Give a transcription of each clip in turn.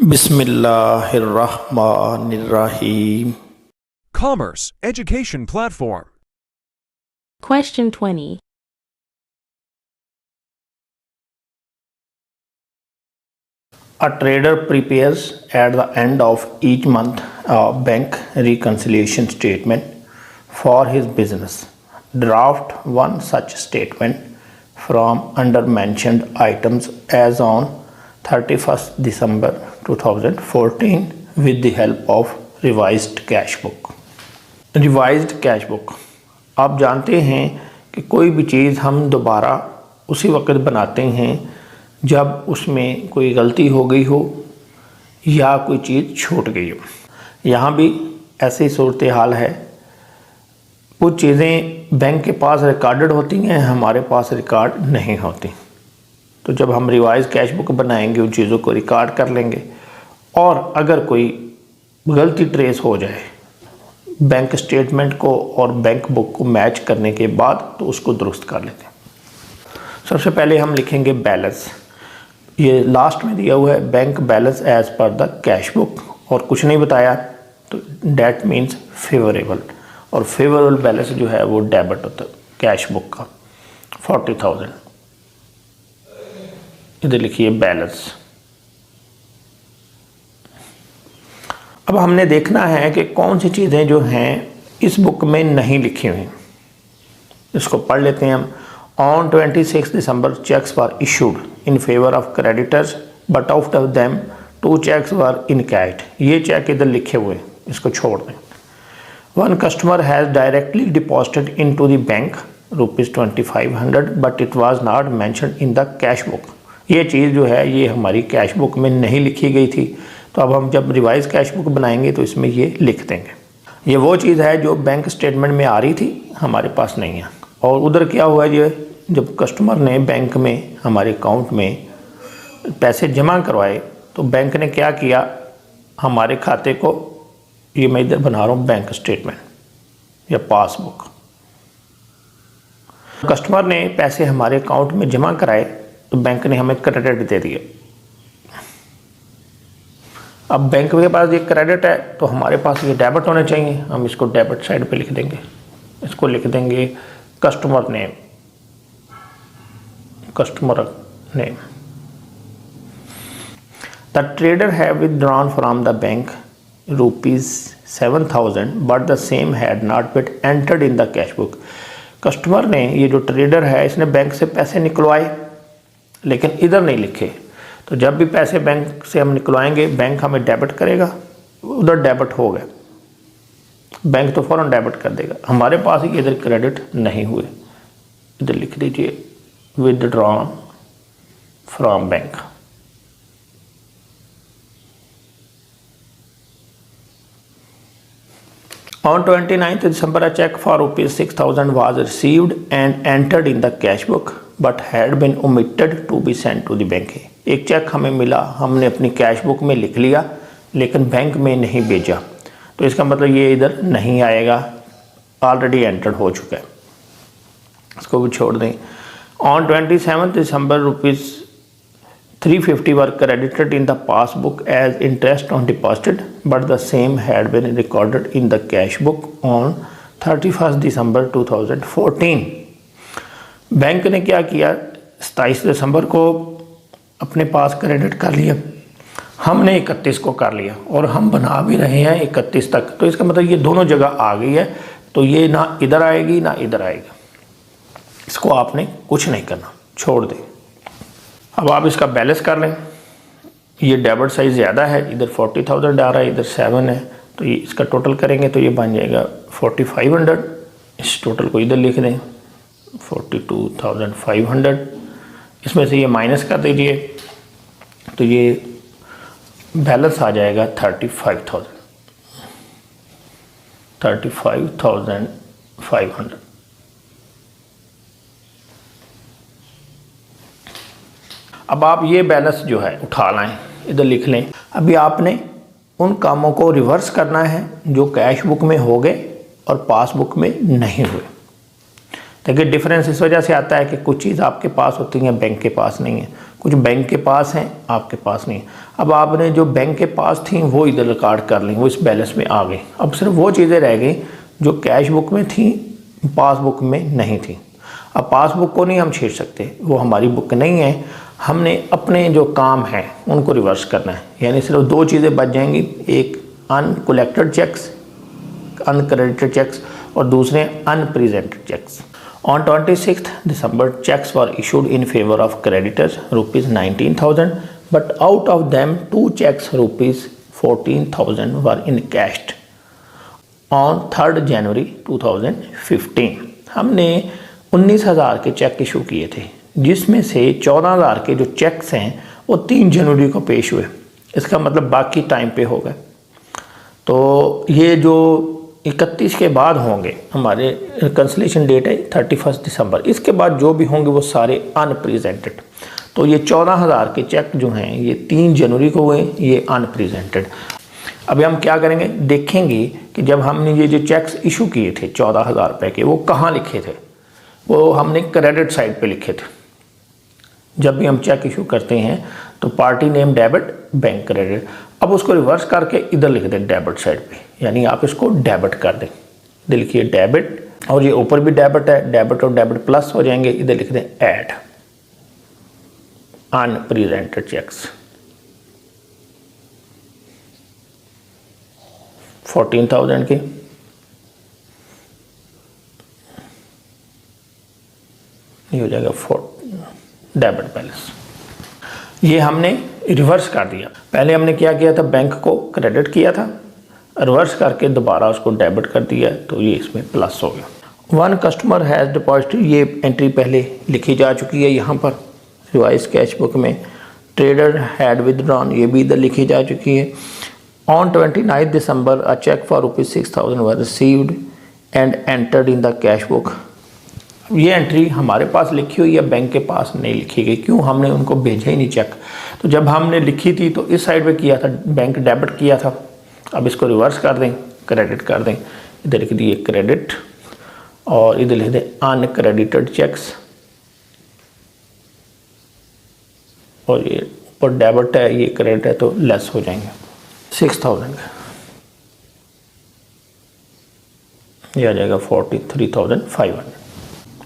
Bismillahirrahmanirrahim. Commerce Education Platform. Question 20. A trader prepares at the end of each month a bank reconciliation statement for his business. Draft one such statement from under-mentioned items as on 31st December 2014 with the help of revised cash book. Revised cash book, आप जानते हैं कि कोई भी चीज़ हम दोबारा उसी वक्त बनाते हैं जब उसमें कोई गलती हो गई हो या कोई चीज़ छूट गई हो। यहाँ भी ऐसी सूरत हाल है। कुछ चीज़ें बैंक के पास रिकॉर्डेड होती हैं, हमारे पास रिकॉर्ड नहीं होती। तो जब हम रिवाइज कैश बुक बनाएंगे उन चीज़ों को रिकॉर्ड कर लेंगे और अगर कोई गलती ट्रेस हो जाए बैंक स्टेटमेंट को और बैंक बुक को मैच करने के बाद तो उसको दुरुस्त कर लेते हैं। सबसे पहले हम लिखेंगे बैलेंस। ये लास्ट में दिया हुआ है bank balance as per the cash book और कुछ नहीं बताया, तो डेट मीन्स फेवरेबल और फेवरेबल बैलेंस जो है वो डेबिट होता है कैश बुक का 40,000। इधर लिखिए बैलेंस। अब हमने देखना है कि कौन सी चीज़ें जो हैं इस बुक में नहीं लिखी हुई। इसको पढ़ लेते हैं हम। On 26 December cheques were issued in favour of creditors but out of them 2 cheques were in cat. ये चेक इधर लिखे हुए, इसको छोड़ दें। One customer has directly deposited into the bank ₹2500 but it was not mentioned in the cash book. ये चीज़ जो है ये हमारी कैश बुक में नहीं लिखी गई थी, तो अब हम जब रिवाइज कैश बुक बनाएंगे तो इसमें ये लिख देंगे। ये वो चीज़ है जो बैंक स्टेटमेंट में आ रही थी, हमारे पास नहीं है। और उधर क्या हुआ, ये जब कस्टमर ने बैंक में हमारे अकाउंट में पैसे जमा करवाए तो बैंक ने क्या किया, हमारे खाते को, ये मैं इधर बना रहा हूँ बैंक स्टेटमेंट या पासबुक। कस्टमर ने पैसे हमारे अकाउंट में जमा कराए तो बैंक ने हमें क्रेडिट दे दिया। अब बैंक के पास ये क्रेडिट है तो हमारे पास ये डेबिट होने चाहिए। हम इसको डेबिट साइड पे लिख देंगे। इसको लिख देंगे customer name, customer name. The trader have withdrawn from the bank ₹7,000 but the same had not been entered in the cash book. Customer ने, ये जो ट्रेडर है, इसने बैंक से पैसे निकलवाए लेकिन इधर नहीं लिखे। तो जब भी पैसे बैंक से हम निकलवाएंगे बैंक हमें डेबिट करेगा, उधर डेबिट हो गया, बैंक तो फ़ौरन डेबिट कर देगा। हमारे पास ही इधर क्रेडिट नहीं हुए, इधर लिख दीजिए withdrawn from bank. On 29th December, a check for ₹6,000 was received and entered in the cash book, but had been omitted to be sent to the bank. एक चेक हमें मिला, हमने अपनी कैश बुक में लिख लिया लेकिन बैंक में नहीं भेजा, तो इसका मतलब ये इधर नहीं आएगा, ऑलरेडी एंटर्ड हो चुका है। इसको भी छोड़ दें। On 27th December, ₹350 were credited in the passbook as interest on deposit, but the same had been recorded in the cash book on 31st December 2014. Bank ने क्या किया, 27 दिसंबर को अपने पास क्रेडिट कर लिया, हमने 31 को कर लिया और हम बना भी रहे हैं 31 तक, तो इसका मतलब ये दोनों जगह आ गई है, तो ये ना इधर आएगी ना इधर आएगी। इसको आपने कुछ नहीं करना, छोड़ दें। अब आप इसका बैलेंस कर लें। ये डेबिट साइज ज़्यादा है, इधर 40,000 आ रहा है, इधर 7 है, तो ये इसका टोटल करेंगे तो ये बन जाएगा 4,500। इस टोटल को इधर लिख दें 42,500। इसमें से ये माइनस कर दीजिए तो ये बैलेंस आ जाएगा 35,500। अब आप ये बैलेंस जो है उठा लाएं, इधर लिख लें। अभी आपने उन कामों को रिवर्स करना है जो कैश बुक में हो गए और पासबुक में नहीं हुए। देखिए डिफरेंस इस वजह से आता है कि कुछ चीज़ आपके पास होती है बैंक के पास नहीं है, कुछ बैंक के पास हैं, आपके पास नहीं। अब आपने जो बैंक के पास थी वो इधर रिकॉर्ड कर ली, वो इस बैलेंस में आ गई। अब सिर्फ वो चीज़ें रह गई जो कैश बुक में थी, पासबुक में नहीं थी। अब पासबुक को नहीं हम छेड़ सकते, वो हमारी बुक नहीं है। हमने अपने जो काम हैं उनको रिवर्स करना है, यानी सिर्फ दो चीज़ें बच जाएंगी, एक अनकलेक्टेड चेक्स, अनक्रेडिटेड चेक्स, और दूसरे unpresented cheques. On 26th December, checks were issued in favor of creditors rupees 19,000, but out of them 2 checks rupees 14,000 were encashed. On 3rd January 2015, हमने 19,000 के चेक इशू किए थे, जिसमें से 14,000 के जो चेक्स हैं वो 3 जनवरी को पेश हुए। इसका मतलब बाकी टाइम पे हो गए। तो ये जो 31 के बाद होंगे, हमारे रिकन्सिलेशन डेट है 31 दिसंबर, इसके बाद जो भी होंगे वो सारे अनप्रेजेंटेड। तो ये 14,000 के चेक जो हैं ये 3 जनवरी को हुए, ये अनप्रेजेंटेड। अभी हम क्या करेंगे, देखेंगे कि जब हमने ये जो चेक्स इशू किए थे 14,000 रुपये के, वो कहाँ लिखे थे। वो हमने क्रेडिट साइड पे लिखे थे। जब भी हम चेक इशू करते हैं तो party name debit, bank credit. अब उसको रिवर्स करके इधर लिख दें डेबिट साइड पे, यानी आप इसको डेबिट कर दें। इधर लिखिए डेबिट, और ये ऊपर भी डेबिट है, डेबिट और डेबिट प्लस हो जाएंगे। इधर लिख दें ऐड अनप्रेजेंटेड चेक्स 14,000 के, ये हो जाएगा डेबिट बैलेंस। ये हमने रिवर्स कर दिया। पहले हमने क्या किया था, बैंक को क्रेडिट किया था, रिवर्स करके दोबारा उसको डेबिट कर दिया, तो ये इसमें प्लस हो गया। 1 कस्टमर हैज़ डिपॉजिटेड, ये एंट्री पहले लिखी जा चुकी है यहाँ पर रिवाइज कैश बुक में। ट्रेडर हैड विदड्रॉन, ये भी इधर लिखी जा चुकी है। On 29 December a cheque for rupees 6,000 were received and entered in the cash book. ये एंट्री हमारे पास लिखी हुई है, बैंक के पास नहीं लिखी गई। क्यों, हमने उनको भेजा ही नहीं चेक। तो जब हमने लिखी थी तो इस साइड पे किया था, बैंक डेबिट किया था। अब इसको रिवर्स कर दें, क्रेडिट कर दें। इधर लिख दिए क्रेडिट और इधर लिख दें अनक्रेडिटेड चेक्स, और ये ऊपर डेबिट है, ये क्रेडिट है, तो लेस हो जाएंगे 6,000 का, ये आ जाएगा 43,500।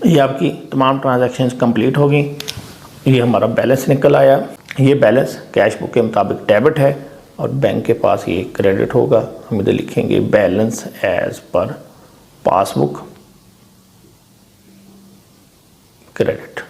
ये आपकी तमाम ट्रांजैक्शंस कंप्लीट हो गई। ये हमारा बैलेंस निकल आया। ये बैलेंस कैश बुक के मुताबिक डेबिट है और बैंक के पास ये क्रेडिट होगा। हम इधर लिखेंगे balance as per passbook credit.